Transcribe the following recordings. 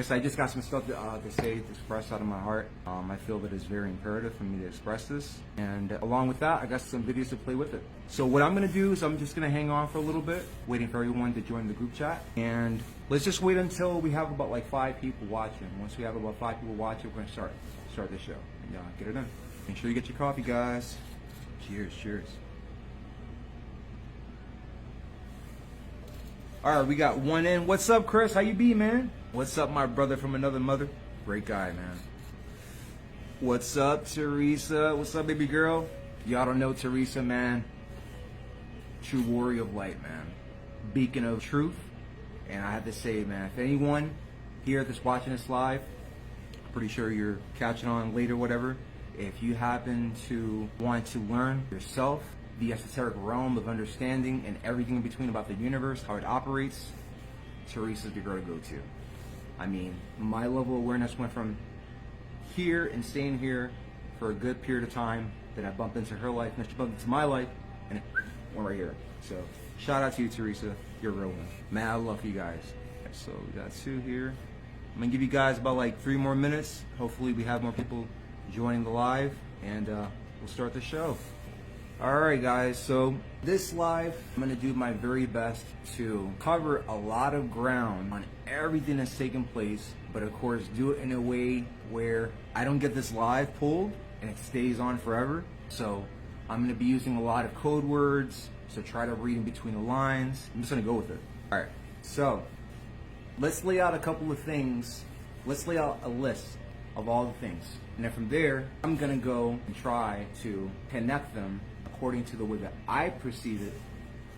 Yes, I just got some stuff to say, to express out of my heart. I feel that it's very imperative for me to express this. And along with that, I got some videos to play with it. So what I'm going to do is I'm just going to hang on for a little bit, waiting for everyone to join the group chat. And let's just wait until we have about like 5 people watching. Once we have about 5 people watching, we're going to start the show. And get it done. Make sure you get your coffee, guys. Cheers, cheers. All right, we got one in. What's up, Chris? How you be, man? What's up, my brother from another mother? Great guy, man. What's up, Teresa? What's up, baby girl? Y'all don't know Teresa, man. True warrior of light, man. Beacon of truth. And I have to say, man, if anyone here that's watching this live, I'm pretty sure you're catching on later, whatever. If you happen to want to learn yourself, the esoteric realm of understanding and everything in between about the universe, how it operates, Teresa's the girl to go to. I mean, my level of awareness went from here and staying here for a good period of time. Then I bumped into her life, and then she bumped into my life, and it went right here. So, shout out to you, Teresa. You're a real one. Man, I love you guys. So, we got 2 here. I'm gonna give you guys about like 3 more minutes. Hopefully, we have more people joining the live, and we'll start the show. Alright guys, so this live, I'm going to do my very best to cover a lot of ground on everything that's taking place, but of course do it in a way where I don't get this live pulled and it stays on forever. So I'm going to be using a lot of code words, so try to read in between the lines. I'm just going to go with it. Alright, so let's lay out a couple of things. Let's lay out a list of all the things. And then from there, I'm going to go and try to connect them according to the way that I perceive it,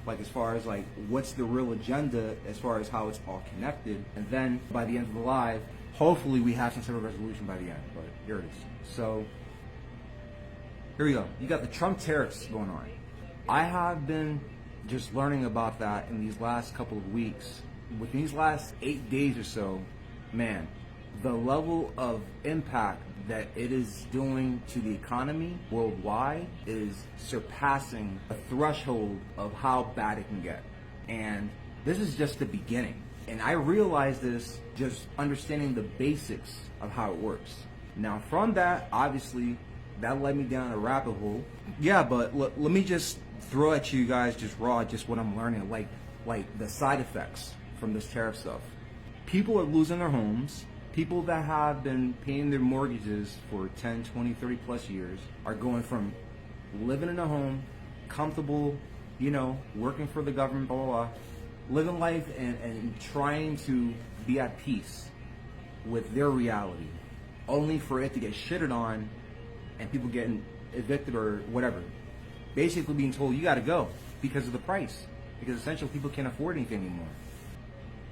like as far as like what's the real agenda as far as how it's all connected. And then by the end of the live, hopefully we have some sort of resolution by the end, but here it is. So here we go. You got the Trump tariffs going on. I have been just learning about that in these last couple of weeks. Within these last 8 days or so, man, the level of impact that it is doing to the economy worldwide is surpassing the threshold of how bad it can get. And this is just the beginning. And I realized this just understanding the basics of how it works. Now from that, obviously, that led me down a rabbit hole. Yeah, but let me just throw at you guys just raw, just what I'm learning, like the side effects from this tariff stuff. People are losing their homes. People that have been paying their mortgages for 10, 20, 30 plus years are going from living in a home, comfortable, you know, working for the government, blah, blah, blah, living life and trying to be at peace with their reality, only for it to get shitted on and people getting evicted or whatever. Basically being told, you got to go because of the price, because essentially people can't afford anything anymore.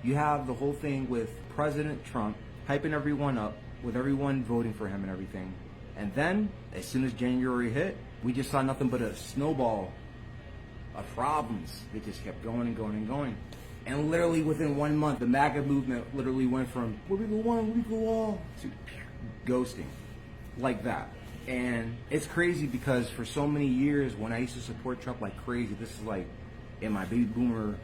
You have the whole thing with President Trump hyping everyone up, with everyone voting for him and everything. And then, as soon as January hit, we just saw nothing but a snowball of problems. It just kept going and going and going. And literally within 1 month, the MAGA movement literally went from, we go one, we go all, to ghosting. Like that. And it's crazy because for so many years, when I used to support Trump like crazy, this is like in my baby boomer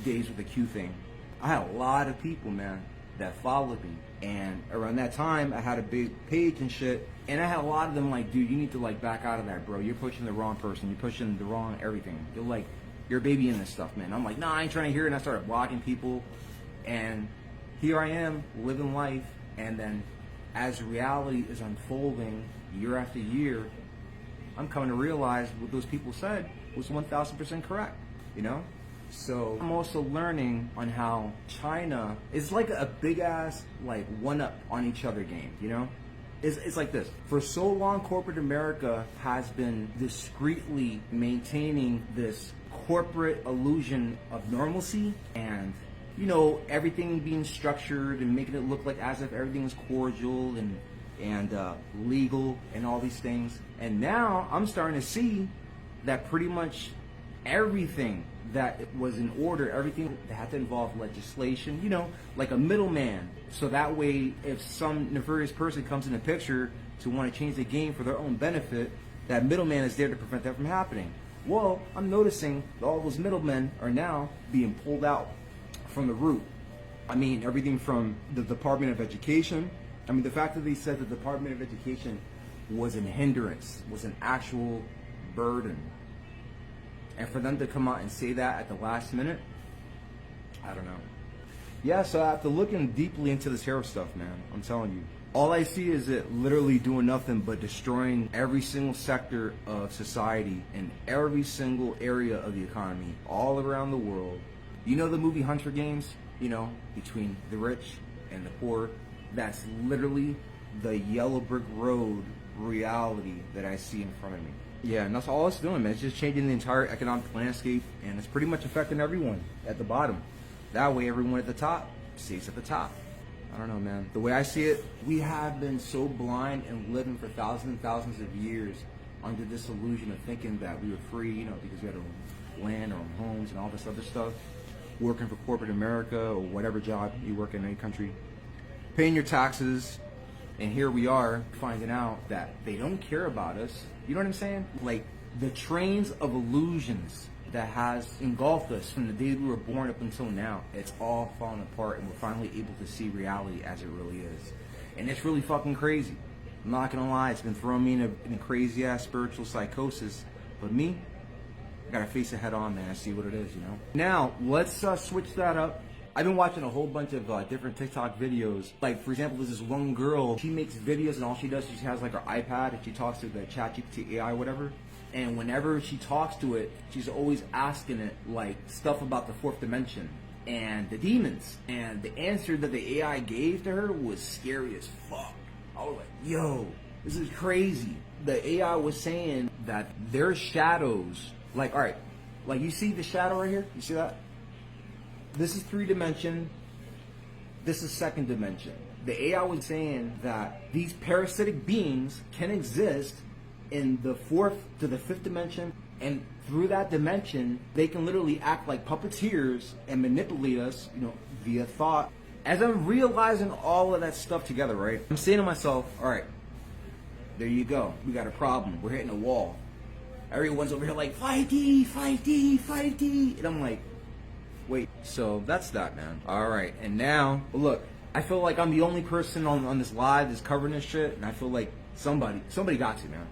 days with the Q thing, I had a lot of people, man, that followed me. And around that time, I had a big page and shit, and I had a lot of them like, dude, you need to like back out of that, bro. You're pushing the wrong person. You're pushing the wrong everything. You're babying this stuff, man. I'm like, nah, I ain't trying to hear it. And I started blocking people, and here I am living life. And then as reality is unfolding year after year, I'm coming to realize what those people said was 1,000% correct, you know? So I'm also learning on how China is like a big ass like one-up on each other game, you know? It's like this. For so long, corporate America has been discreetly maintaining this corporate illusion of normalcy and, you know, everything being structured and making it look like as if everything is cordial and legal and all these things. And now I'm starting to see that pretty much everything that was in order, everything that had to involve legislation, you know, like a middleman. So that way, if some nefarious person comes in the picture to want to change the game for their own benefit, that middleman is there to prevent that from happening. Well, I'm noticing that all those middlemen are now being pulled out from the root. I mean, everything from the Department of Education. I mean, the fact that they said the Department of Education was an hindrance, was an actual burden. And for them to come out and say that at the last minute, I don't know. Yeah, so after looking deeply into this hero stuff, man, I'm telling you, all I see is it literally doing nothing but destroying every single sector of society and every single area of the economy all around the world. You know the movie Hunger Games? You know, between the rich and the poor? That's literally the yellow brick road reality that I see in front of me. Yeah, and that's all it's doing, man. It's just changing the entire economic landscape, and it's pretty much affecting everyone at the bottom. That way, everyone at the top stays at the top. I don't know, man. The way I see it, we have been so blind and living for thousands and thousands of years under this illusion of thinking that we were free, you know, because we had our own land, our own homes, and all this other stuff. Working for corporate America or whatever job you work in any country, paying your taxes, and here we are finding out that they don't care about us. You know what I'm saying? Like the trains of illusions that has engulfed us from the day we were born up until now, it's all falling apart, and we're finally able to see reality as it really is. And it's really fucking crazy. I'm not gonna lie, it's been throwing me in a crazy ass spiritual psychosis, but me, I gotta face it head on, man, see what it is, you know? Now, let's switch that up. I've been watching a whole bunch of different TikTok videos. Like, for example, there's this one girl, she makes videos and all she does is she has like her iPad and she talks to the ChatGPT AI, whatever. And whenever she talks to it, she's always asking it like stuff about the fourth dimension and the demons. And the answer that the AI gave to her was scary as fuck. I was like, yo, this is crazy. The AI was saying that their shadows, like, all right, like you see the shadow right here? You see that? This is 3 dimension. This is 2nd dimension. The AI was saying that these parasitic beings can exist in the 4th to the 5th dimension, and through that dimension, they can literally act like puppeteers and manipulate us, you know, via thought. As I'm realizing all of that stuff together, right, I'm saying to myself, all right, there you go. We got a problem. We're hitting a wall. Everyone's over here like, 5D, 5D, 5D. And I'm like, wait, so that's that, man. All right, and now, look, I feel like I'm the only person on this live that's covering this shit, and I feel like somebody got to, man.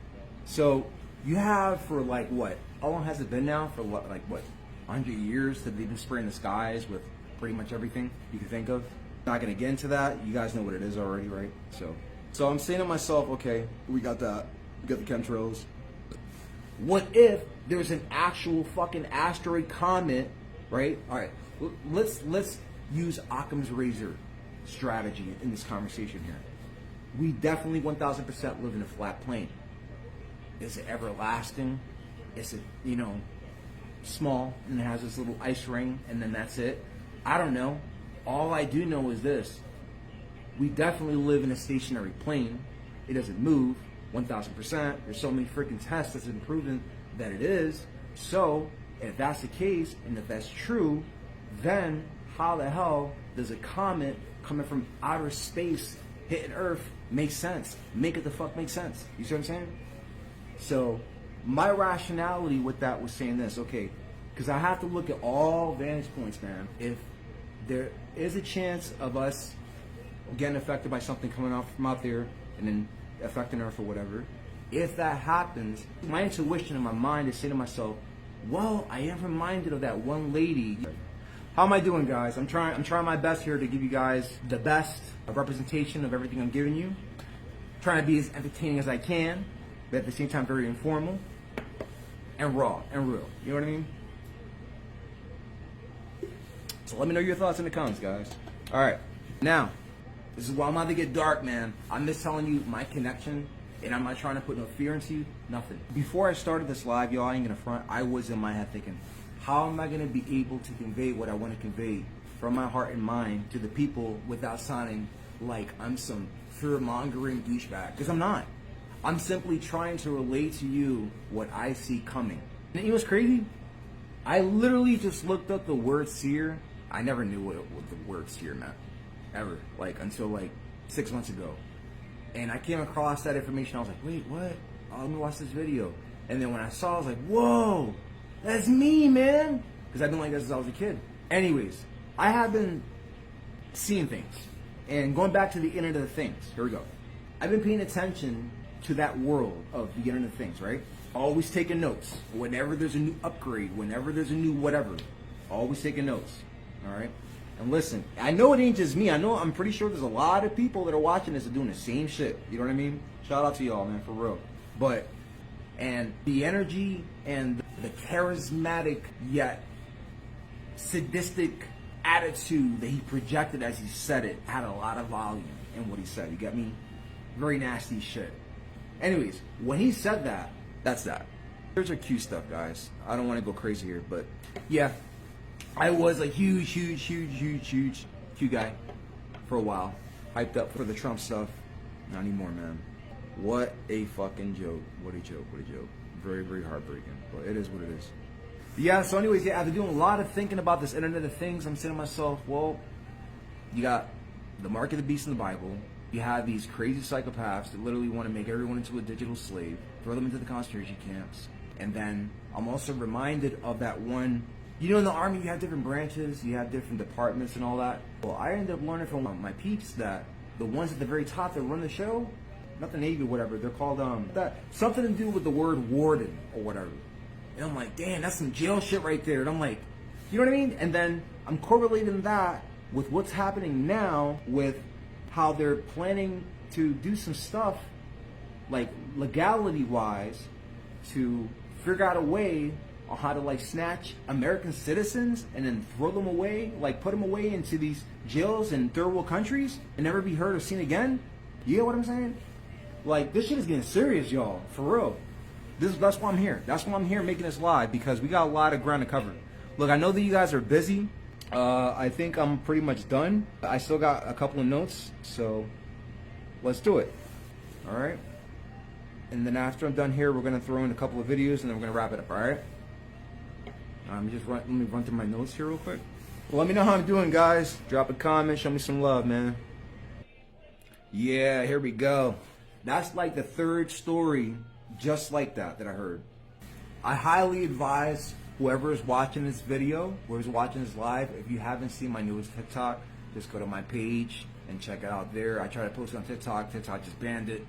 So you have for like what? How long has it been now? For what, like what, 100 years that they've been spraying the skies with pretty much everything you can think of? Not gonna get into that. You guys know what it is already, right? So I'm saying to myself, okay, we got that. We got the chemtrails. What if there's an actual fucking asteroid comet, right? All right, let's use Occam's razor strategy in this conversation here. We definitely 1000% live in a flat plane. Is it everlasting? Is it, you know, small and it has this little ice ring and then that's it? I don't know. All I do know is this. We definitely live in a stationary plane. It doesn't move 1000%. There's so many freaking tests that's been proven that it is. So if that's the case and if that's true, then how the hell does a comet coming from outer space hitting Earth make sense? Make it the fuck make sense. You see what I'm saying? So my rationality with that was saying this, okay, because I have to look at all vantage points, man. If there is a chance of us getting affected by something coming off from out there and then affecting Earth or whatever, if that happens, my intuition in my mind is saying to myself, well, I am reminded of that one lady. How am I doing, guys? I'm trying my best here to give you guys the best representation of everything I'm giving you. Trying to be as entertaining as I can, but at the same time very informal and raw and real. You know what I mean? So let me know your thoughts in the comments, guys. All right, now this is why I'm about to get dark, man. I'm just telling you my connection, and I'm not trying to put no fear into you, nothing. Before I started this live, y'all, I ain't gonna front, I was in my head thinking, how am I gonna be able to convey what I want to convey from my heart and mind to the people without sounding like I'm some fear-mongering douchebag? Because I'm not. I'm simply trying to relate to you what I see coming. And you know what's crazy? I literally just looked up the word seer. I never knew what the word seer meant, ever, like until like 6 months ago. And I came across that information. I was like, wait, what? Oh, let me watch this video. And then when I saw it, I was like, whoa, that's me, man. Because I've been like this since I was a kid. Anyways, I have been seeing things. And going back to the Internet of Things, here we go. I've been paying attention to that world of the Internet of Things, right? Always taking notes. Whenever there's a new upgrade, whenever there's a new whatever, always taking notes, all right? And listen, I know it ain't just me. I'm pretty sure there's a lot of people that are watching this and doing the same shit. You know what I mean? Shout out to y'all, man, for real. But, and the energy and the charismatic yet sadistic attitude that he projected as he said it had a lot of volume in what he said. You get me? Very nasty shit. Anyways, when he said that, that's that. Here's our Q stuff, guys. I don't want to go crazy here, but yeah, I was a huge Q guy for a while. Hyped up for the Trump stuff. Not anymore, man. What a fucking joke. What a joke. What a joke. Very heartbreaking. But it is what it is. But yeah, so anyways, yeah, after doing a lot of thinking about this Internet of Things, I'm saying to myself, well, you got the mark of the beast in the Bible. You have these crazy psychopaths that literally want to make everyone into a digital slave, throw them into the concentration camps. And then I'm also reminded of that one, you know, in the Army you have different branches, you have different departments and all that. Well, I ended up learning from my peeps that the ones at the very top that run the show, not the Navy or whatever, they're called, that something to do with the word warden or whatever. And I'm like, damn, that's some jail shit right there. And I'm like, you know what I mean? And then I'm correlating that with what's happening now with how they're planning to do some stuff, like legality-wise, to figure out a way on how to like snatch American citizens and then throw them away, like put them away into these jails in third world countries and never be heard or seen again. You get what I'm saying? Like, this shit is getting serious, y'all, for real. That's why I'm here. That's why I'm here making this live, because we got a lot of ground to cover. Look, I know that you guys are busy. I think I'm pretty much done. I still got a couple of notes, so let's do it. All right? And then after I'm done here, we're going to throw in a couple of videos, and then we're going to wrap it up, all right? Let me run through my notes here real quick. Well, let me know how I'm doing, guys. Drop a comment. Show me some love, man. Yeah, here we go. That's like the third story just like that I heard. I highly advise whoever is watching this video, whoever's watching this live, if you haven't seen my newest TikTok, just go to my page and check it out there. I try to post it on TikTok. TikTok just banned it.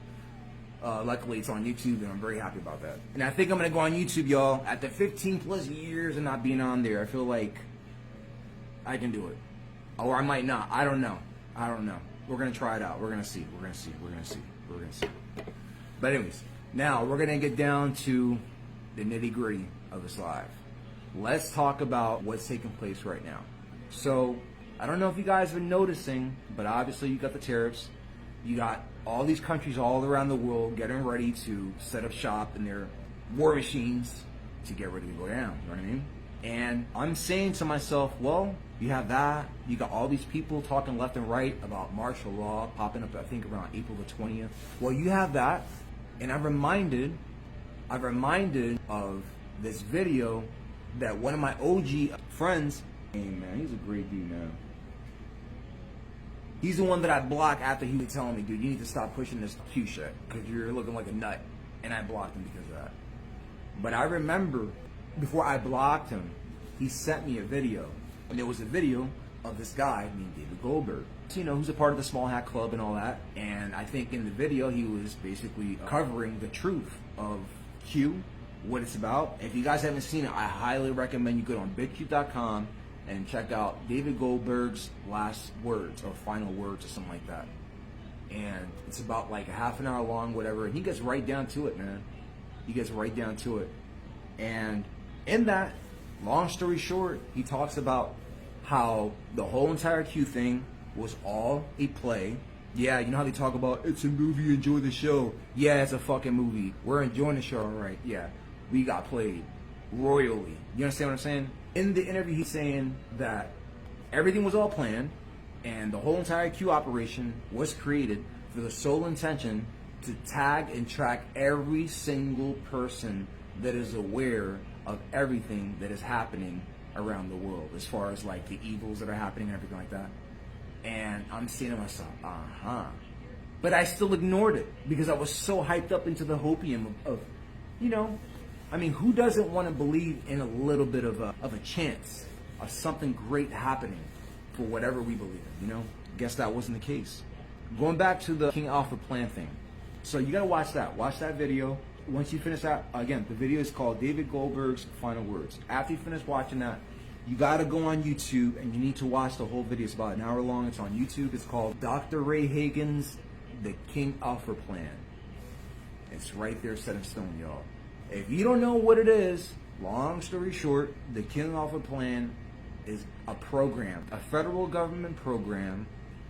Luckily, it's on YouTube, and I'm very happy about that. And I think I'm going to go on YouTube, y'all. After 15 plus years of not being on there, I feel like I can do it. Or I might not. I don't know. We're going to try it out. We're going to see. But anyways, now we're going to get down to the nitty-gritty of this live. Let's talk about what's taking place right now. So, I don't know if you guys have been noticing, but obviously you got the tariffs. You got all these countries all around the world getting ready to set up shop in their war machines to get ready to go down. You know what I mean? And I'm saying to myself, well, you have that. You got all these people talking left and right about martial law popping up, I think, around April the 20th. Well, you have that. And I'm reminded of this video that one of my OG friends, hey man, he's a great dude, man. He's the one that I blocked after he was telling me, dude, you need to stop pushing this Q shit because you're looking like a nut. And I blocked him because of that. But I remember before I blocked him, he sent me a video. And there was a video of this guy named David Goldberg. So, you know, who's a part of the Small Hat Club and all that. And I think in the video, he was basically covering the truth of Q, what it's about. If you guys haven't seen it, I highly recommend you go on BigQ.com and check out David Goldberg's last words or final words or something like that. And it's about like a half an hour long, whatever. And he gets right down to it, man. He gets right down to it. And in that, long story short, he talks about how the whole entire Q thing was all a play. Yeah, you know how they talk about, it's a movie, enjoy the show. Yeah, it's a fucking movie. We're enjoying the show, all right? Yeah, we got played royally. You understand what I'm saying? In the interview, he's saying that everything was all planned and the whole entire Q operation was created for the sole intention to tag and track every single person that is aware of everything that is happening around the world, as far as like the evils that are happening and everything like that. And I'm saying to myself, but I still ignored it because I was so hyped up into the hopium of you know, I mean, who doesn't want to believe in a little bit of a chance of something great happening for whatever we believe in, you know? Guess that wasn't the case. Going back to the King Alpha plan thing. So you gotta watch that. Watch that video. Once you finish that, again, the video is called David Goldberg's Final Words. After you finish watching that, you gotta go on YouTube and you need to watch the whole video. It's about an hour long. It's on YouTube. It's called Dr. Ray Hagen's The King Alpha Plan. It's right there set in stone, y'all. If you don't know what it is, long story short, the King Alpha Plan is a program, a federal government program.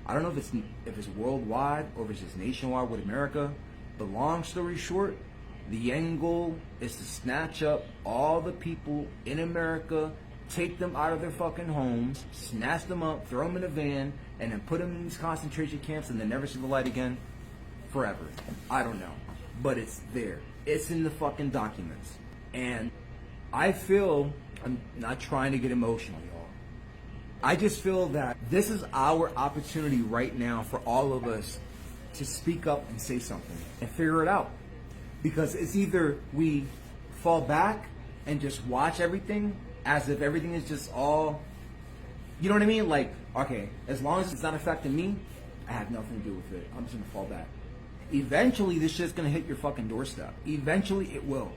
I don't know if it's worldwide or if it's just nationwide with America, but long story short, the end goal is to snatch up all the people in America, take them out of their fucking homes, snatch them up, throw them in a van, and then put them in these concentration camps and then never see the light again forever. I don't know. But it's there. It's in the fucking documents. And I feel, I'm not trying to get emotional, y'all. I just feel that this is our opportunity right now for all of us to speak up and say something and figure it out. Because it's either we fall back and just watch everything as if everything is just all, you know what I mean? Like, okay, as long as it's not affecting me, I have nothing to do with it. I'm just gonna fall back. Eventually, this shit's gonna hit your fucking doorstep. Eventually, it will.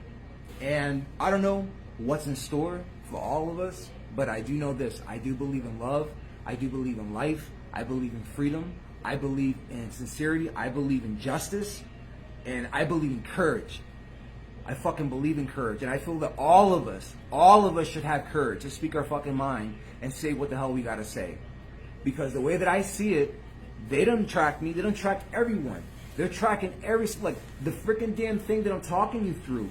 And I don't know what's in store for all of us, but I do know this. I do believe in love. I do believe in life. I believe in freedom. I believe in sincerity. I believe in justice. And I believe in courage. I fucking believe in courage. And I feel that all of us should have courage to speak our fucking mind and say what the hell we gotta say. Because the way that I see it, they don't track me. They don't track everyone. They're tracking like the freaking damn thing that I'm talking you through.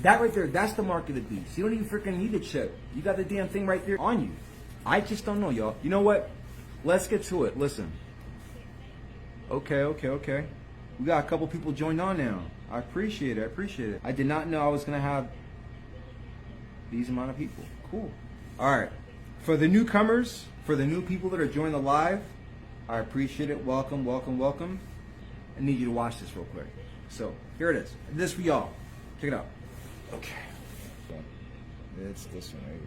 That right there, that's the mark of the beast. You don't even freaking need a chip. You got the damn thing right there on you. I just don't know, y'all. You know what? Let's get to it. Listen. Okay. We got a couple people joined on now. I appreciate it. I did not know I was going to have these amount of people. Cool. All right. For the newcomers, for the new people that are joining the live, I appreciate it. Welcome. I need you to watch this real quick. So, here it is. This for y'all. Check it out. Okay. It's this one right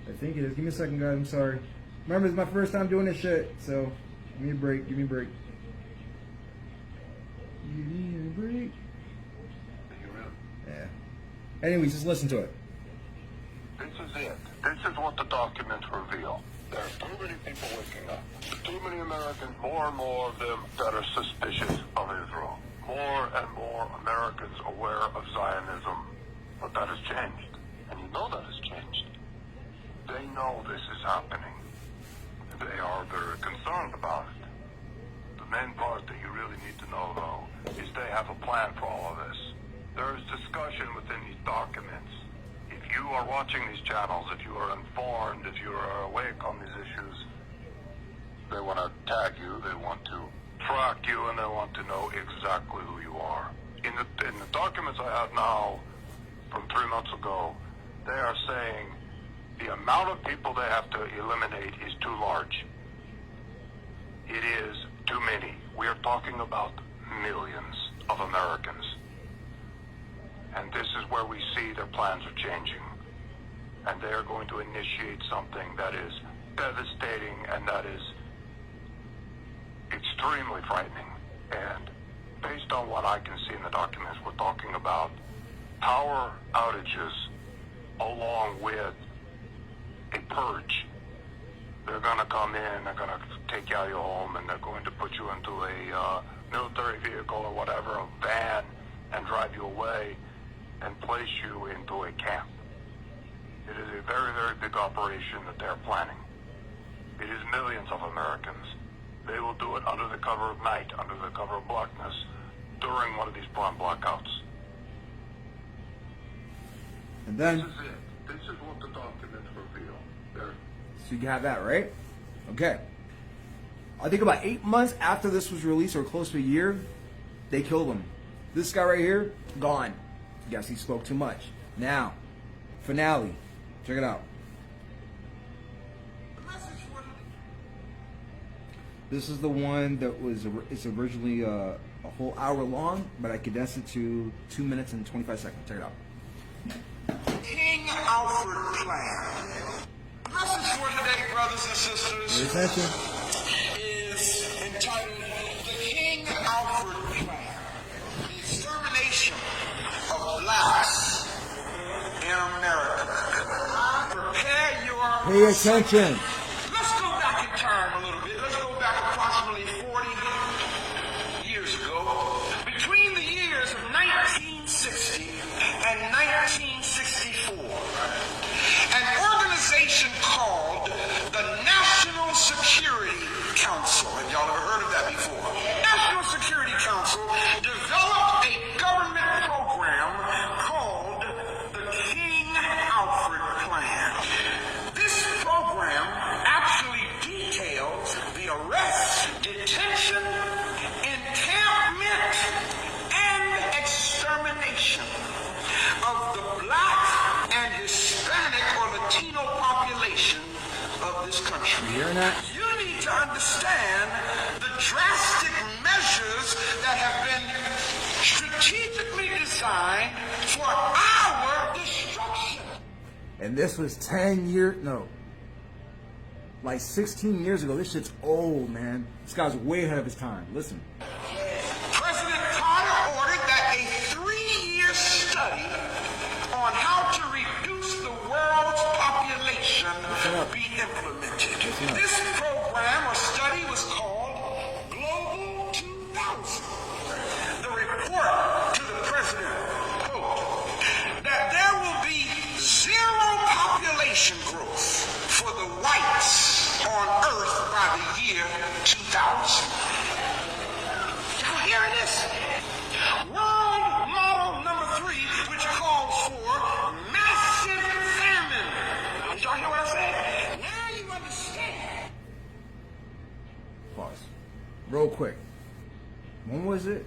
here. I think it is. Give me a second, guys. I'm sorry. Remember, it's my first time doing this shit, so give me a break. Give me a break. Yeah. Anyways, just listen to it. This is it. This is what the documents reveal. There are too many people waking up. Too many Americans, more and more of them, that are suspicious of Israel. More and more Americans aware of Zionism. But that has changed. And you know that has changed. They know this is happening. They are very concerned about it. The main part that you really need to know, though, is they have a plan for all of this. There is discussion within these documents. If you are watching these channels, if you are informed, if you are awake on these issues, they want to tag you, they want to track you, and they want to know exactly who you are. In the documents I have now, from 3 months ago, they are saying the amount of people they have to eliminate is too large. It is too many. We are talking about millions of Americans. And this is where we see their plans are changing. And they are going to initiate something that is devastating and that is extremely frightening. And based on what I can see in the documents, we're talking about power outages along with a purge. They're going to come in, they're going to take you out of your home, and they're going to put you into a military vehicle or whatever, a van, and drive you away and place you into a camp. It is a very, very big operation that they're planning. It is millions of Americans. They will do it under the cover of night, under the cover of blackness, during one of these prime blackouts. And then, this is it. This is what the documents reveal. There. So you have that, right? Okay. I think about 8 months after this was released, or close to a year, they killed him. This guy right here, gone. Guess he spoke too much. Now, finale. Check it out. This is the one that was, it's originally a whole hour long, but I condensed it to 2 minutes and 25 seconds. Check it out. King Alfred plan. Message for today, brothers and sisters, Pay attention. is entitled The King Alfred Plan, the extermination of blacks in America. Prepare your... Pay attention. Let's go back in time a little bit. Let's go back approximately 40 years ago. Between the years of 1960 and 1964, an organization called the National Security Council, have y'all ever heard of that before? National Security Council developed a government program called the King Alfred Plan. This program actually details the arrest, detention, encampment, and extermination of the black and Hispanic or Latino population of this country. You hearing that? You need to understand the drastic measures that have been strategically designed for our destruction. And this was 10 years, no, like 16 years ago. This shit's old, man. This guy's way ahead of his time. Listen. President Carter ordered that a 3-year study on how to reduce the world's population be implemented. This program or study was called Global 2000. The report to the president, quote, that there will be zero population growth for the whites on Earth by the year 2000. Y'all hearing this? World model number 3, which calls for massive famine. Did y'all hear what I said? Now you understand. Pause. Real quick. When was it?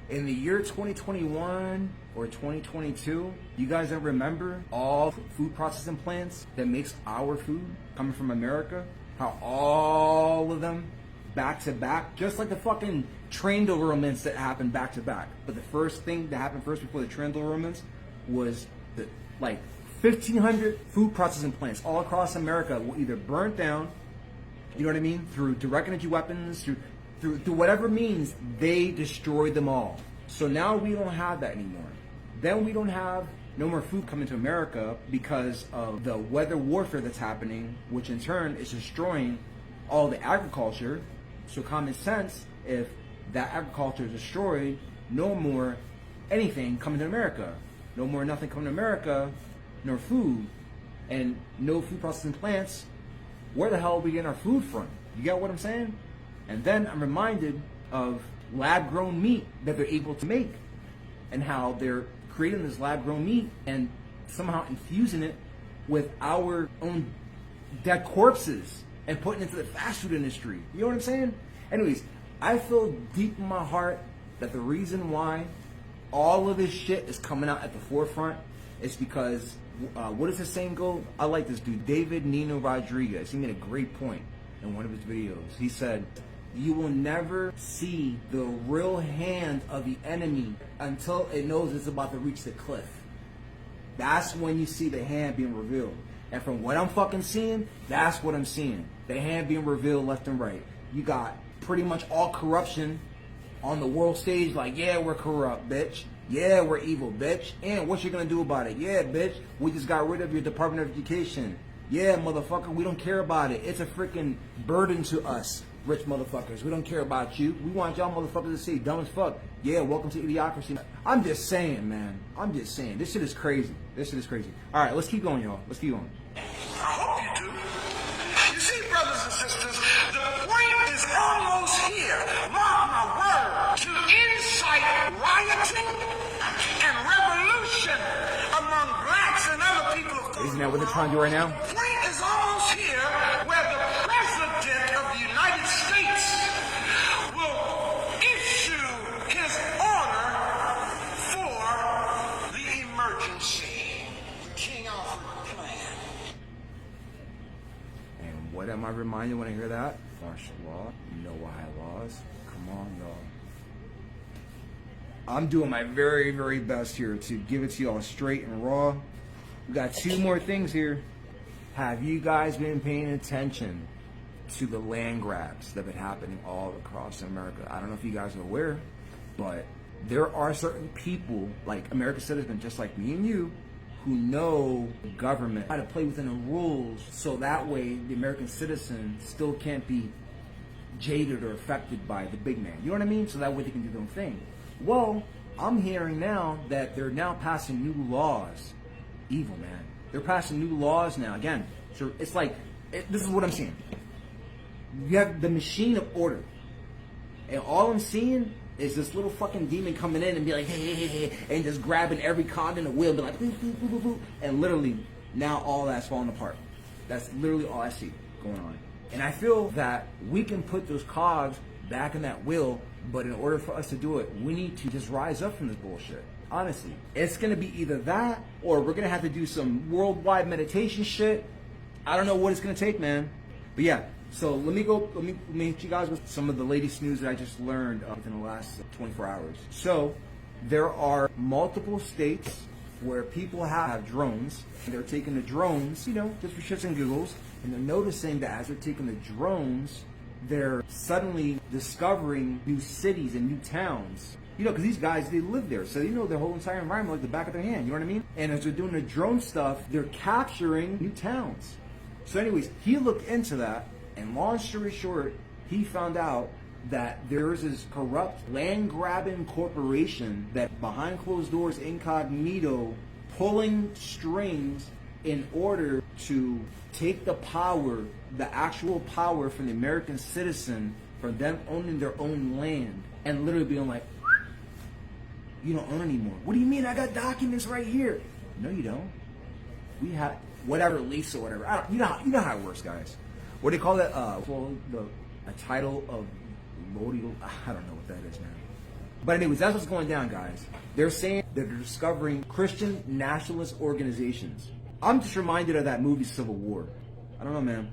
In the year 2021 or 2022, you guys don't remember all food processing plants that makes our food coming from America? How all of them back to back, just like the fucking train derailments that happened back to back. But the first thing that happened first before the train derailments was the like 1,500 food processing plants all across America were either burnt down, you know what I mean, through direct energy weapons, through whatever means, they destroyed them all. So now we don't have that anymore. Then we don't have no more food coming to America because of the weather warfare that's happening, which in turn is destroying all the agriculture. So common sense, if that agriculture is destroyed, no more anything coming to America. No more nothing coming to America, nor food, and no food processing plants. Where the hell are we getting our food from? You get what I'm saying? And then I'm reminded of lab-grown meat that they're able to make, and how they're creating this lab-grown meat and somehow infusing it with our own dead corpses and putting it into the fast food industry. You know what I'm saying? Anyways, I feel deep in my heart that the reason why all of this shit is coming out at the forefront is because, what does the saying go? I like this dude, David Nino Rodriguez. He made a great point in one of his videos. He said, you will never see the real hand of the enemy until it knows it's about to reach the cliff. That's when you see the hand being revealed. And from what I'm fucking seeing, that's what I'm seeing. The hand being revealed left and right. You got pretty much all corruption on the world stage, like, yeah, we're corrupt, bitch. Yeah, we're evil, bitch. And what you gonna do about it? Yeah, bitch, we just got rid of your Department of Education. Yeah, motherfucker, we don't care about it. It's a freaking burden to us, rich motherfuckers. We don't care about you. We want y'all motherfuckers to see dumb as fuck. Yeah, welcome to idiocracy. I'm just saying, man. I'm just saying. This shit is crazy. This shit is crazy. All right, let's keep going, y'all. Let's keep going. I hope you do. You see, brothers and sisters, the point is almost here. Mark my word. To incite rioting and revolution among blacks and other people of color. Isn't that what they're trying to do right now? The point is almost here where the president of the United States will issue his order for the emergency. King Alfred Plan. And what am I reminded when I hear that? Martial law, no high laws. Come on, y'all. I'm doing my very, very best here to give it to y'all straight and raw. We got two more things here. Have you guys been paying attention to the land grabs that have been happening all across America? I don't know if you guys are aware, but there are certain people, like American citizens, just like me and you, who know the government how to play within the rules, so that way the American citizen still can't be jaded or affected by the big man. You know what I mean? So that way they can do their own thing. Well, I'm hearing now that they're now passing new laws. Evil, man. They're passing new laws now. Again, so it's like, this is what I'm seeing. You have the machine of order. And all I'm seeing is this little fucking demon coming in and be like, hey, and just grabbing every cog in the wheel, be like, boop, boop, boop, boop, boop. And literally, now all that's falling apart. That's literally all I see going on. And I feel that we can put those cogs back in that wheel, but in order for us to do it, we need to just rise up from this bullshit. Honestly, it's gonna be either that, or we're gonna have to do some worldwide meditation shit. I don't know what it's gonna take, man. But yeah, so let me hit you guys with some of the latest news that I just learned within the last 24 hours. So there are multiple states where people have drones. They're taking the drones, you know, just for shits and giggles, and they're noticing that as they're taking the drones, they're suddenly discovering new cities and new towns. You know, because these guys, they live there, so they know their whole entire environment like the back of their hand, you know what I mean? And as they're doing the drone stuff, they're capturing new towns. So anyways, he looked into that, and long story short, he found out that there's this corrupt land-grabbing corporation that behind closed doors, incognito, pulling strings in order to take the power, the actual power from the American citizen, from them owning their own land, and literally being like, you don't own anymore. What do you mean? I got documents right here. No, you don't. We have whatever lease or whatever. You know how it works, guys. What do they call that? A title of Lodial. I don't know what that is, man. But anyways, that's what's going down, guys. They're saying that they're discovering Christian nationalist organizations. I'm just reminded of that movie Civil War. I don't know, man.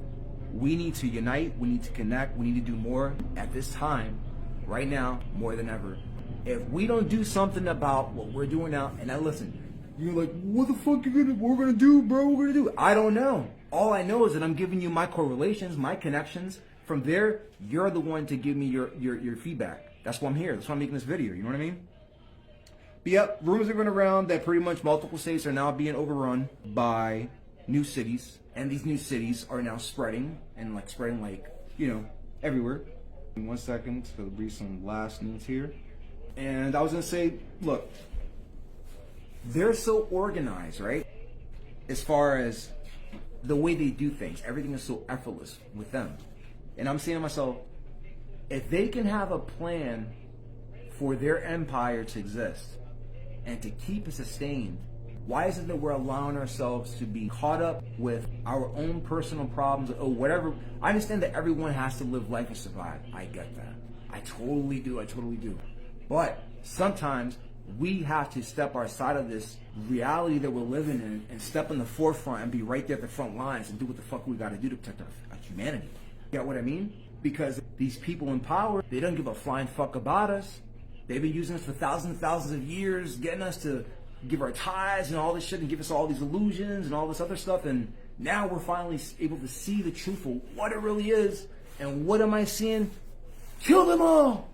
We need to unite. We need to connect. We need to do more at this time, right now, more than ever. If we don't do something about what we're doing now, and now listen, you're like, what the fuck we're gonna do, bro? We're gonna do? I don't know. All I know is that I'm giving you my correlations, my connections. From there, you're the one to give me your feedback. That's why I'm here. That's why I'm making this video. You know what I mean? But yep, rumors are going around that pretty much multiple states are now being overrun by new cities, and these new cities are now spreading you know, everywhere. In 1 second to read some last news here. And I was gonna say, look, they're so organized, right? As far as the way they do things, everything is so effortless with them. And I'm saying to myself, if they can have a plan for their empire to exist and to keep it sustained, why is it that we're allowing ourselves to be caught up with our own personal problems or whatever? I understand that everyone has to live life and survive. I get that. I totally do. But sometimes we have to step outside of this reality that we're living in and step in the forefront and be right there at the front lines and do what the fuck we got to do to protect our humanity. You get what I mean? Because these people in power, they don't give a flying fuck about us. They've been using us for thousands and thousands of years, getting us to give our tithes and all this shit and give us all these illusions and all this other stuff. And now we're finally able to see the truth of what it really is. And what am I seeing? Kill them all!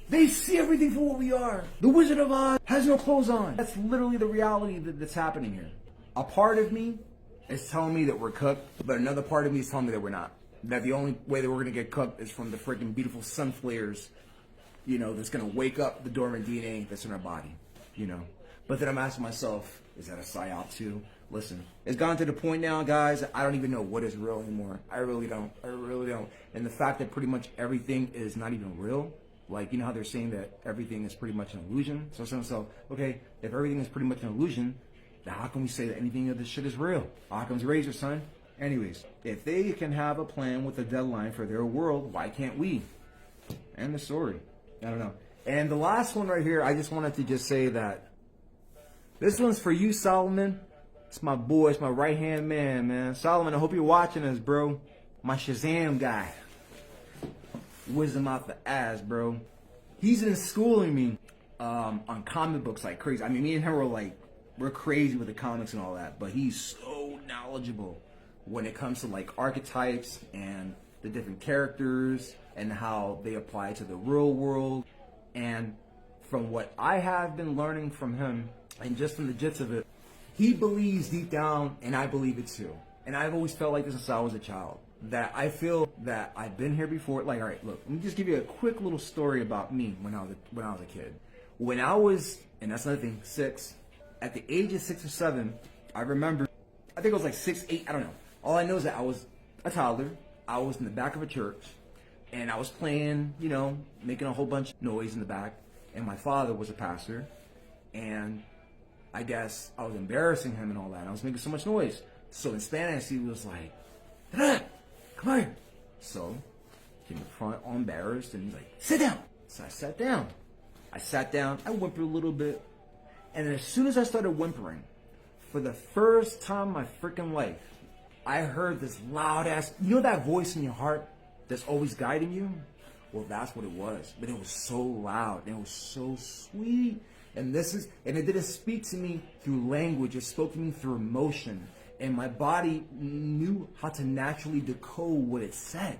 They see everything for what we are. The Wizard of Oz has no clothes on. That's literally the reality that's happening here. A part of me is telling me that we're cooked, but another part of me is telling me that we're not. That the only way that we're going to get cooked is from the freaking beautiful sun flares, you know, that's going to wake up the dormant DNA that's in our body, you know. But then I'm asking myself, is that a psyop too? Listen, it's gotten to the point now, guys, I don't even know what is real anymore. I really don't. And the fact that pretty much everything is not even real, like, you know how they're saying that everything is pretty much an illusion? So, okay, if everything is pretty much an illusion, then how can we say that anything of this shit is real? Occam's razor, son. Anyways, if they can have a plan with a deadline for their world, why can't we? End the story. I don't know. And the last one right here, I just wanted to just say that this one's for you, Solomon. It's my boy. It's my right-hand man. Solomon, I hope you're watching us, bro. My Shazam guy. Wisdom out the ass, bro. He's been schooling me on comic books like crazy. I mean, me and him were like, we're crazy with the comics and all that, but he's so knowledgeable. when it comes to like archetypes and the different characters and how they apply to the real world. And from what I have been learning from him, and just from the gist of it, he believes deep down, and I believe it too. And I've always felt like this since I was a child, that I feel that I've been here before. Like, all right, look, let me just give you a quick little story about me when I was a kid. When I was, and that's another thing, 6, at the age of 6 or 7, I remember, I think it was like 6, 8, I don't know. All I know is that I was a toddler. I was in the back of a church, and I was playing, you know, making a whole bunch of noise in the back. And my father was a pastor, and I guess I was embarrassing him and all that. And I was making so much noise. So in Spanish, he was like, come here. So came in front, all embarrassed, and he's like, sit down. So I sat down. I whimpered a little bit. And as soon as I started whimpering, for the first time in my freaking life, I heard this loud ass, you know that voice in your heart that's always guiding you? Well, that's what it was. But it was so loud, and it was so sweet. And it didn't speak to me through language. It spoke to me through emotion. And my body knew how to naturally decode what it said.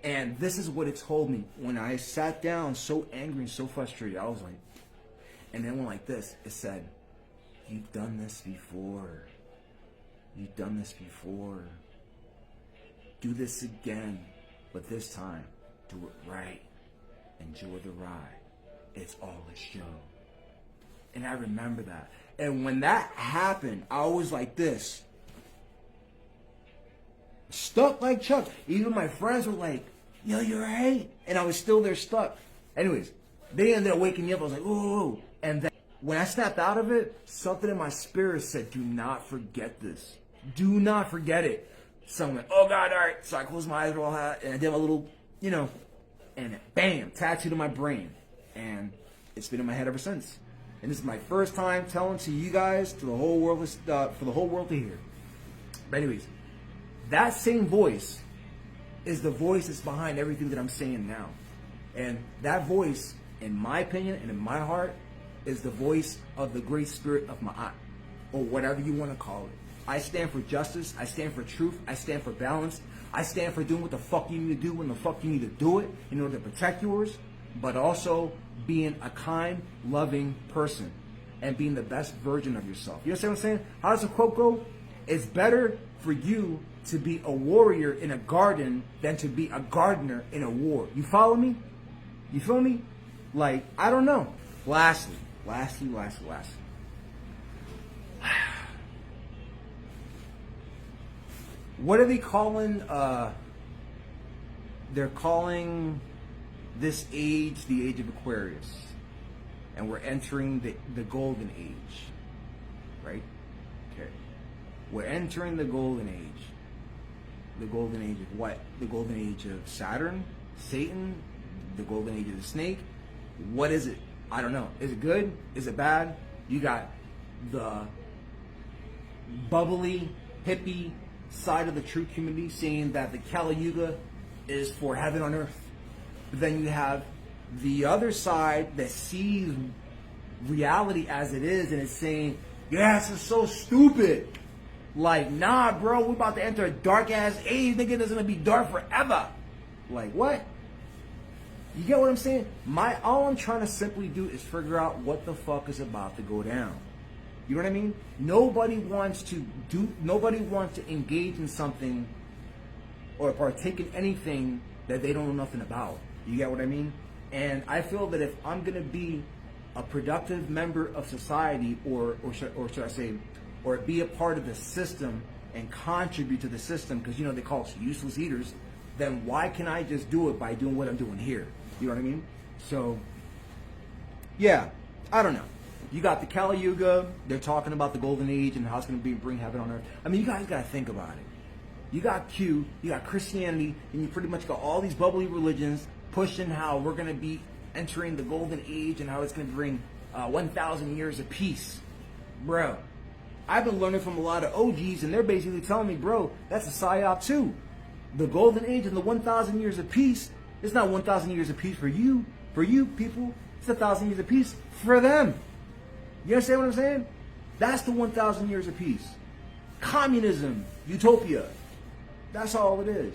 And this is what it told me. When I sat down so angry and so frustrated, I was like, and then went like this. It said, you've done this before. You've done this before. Do this again, but this time, do it right. Enjoy the ride. It's all a show. And I remember that. And when that happened, I was like this. Stuck like Chuck. Even my friends were like, yo, you're right. And I was still there stuck. Anyways, they ended up waking me up. I was like, ooh. And then when I snapped out of it, something in my spirit said, do not forget this. Do not forget it. So I'm like, oh God, all right. So I closed my eyes real high, and I did my little, you know, and bam, tattooed in my brain. And it's been in my head ever since. And this is my first time telling to you guys, to the whole world, for the whole world to hear. But anyways, that same voice is the voice that's behind everything that I'm saying now. And that voice, in my opinion and in my heart, is the voice of the great spirit of Ma'at, or whatever you want to call it. I stand for justice. I stand for truth. I stand for balance. I stand for doing what the fuck you need to do when the fuck you need to do it in order to protect yours, but also being a kind, loving person and being the best version of yourself. You understand what I'm saying? How does the quote go? It's better for you to be a warrior in a garden than to be a gardener in a war. You follow me? You feel me? Like, I don't know. Lastly. What are they calling, they're calling this age the age of Aquarius. And we're entering the golden age. Right? Okay. We're entering the golden age. The golden age of what? The golden age of Saturn? Satan? The golden age of the snake? What is it? I don't know. Is it good? Is it bad? You got the bubbly, hippie side of the true community saying that the Kali Yuga is for heaven on earth. But then you have the other side that sees reality as it is and is saying, yeah, this is so stupid. Like, nah, bro, we're about to enter a dark ass age. Nigga, it's gonna be dark forever. Like, what? You get what I'm saying? All I'm trying to simply do is figure out what the fuck is about to go down. You know what I mean? Nobody wants to engage in something or partake in anything that they don't know nothing about. You get what I mean? And I feel that if I'm gonna be a productive member of society, or should I say, or be a part of the system and contribute to the system, because you know they call us useless eaters, then why can I just do it by doing what I'm doing here? You know what I mean? So, yeah, I don't know. You got the Kali Yuga, they're talking about the golden age and how it's going to bring heaven on earth. I mean, you guys got to think about it. You got Q, you got Christianity, and you pretty much got all these bubbly religions pushing how we're going to be entering the golden age and how it's going to bring 1,000 years of peace. Bro, I've been learning from a lot of OGs, and they're basically telling me, bro, that's a psyop too. The golden age and the 1,000 years of peace, it's not 1,000 years of peace for you people. It's 1,000 years of peace for them. You understand what I'm saying? That's the 1,000 years of peace. Communism, utopia. That's all it is.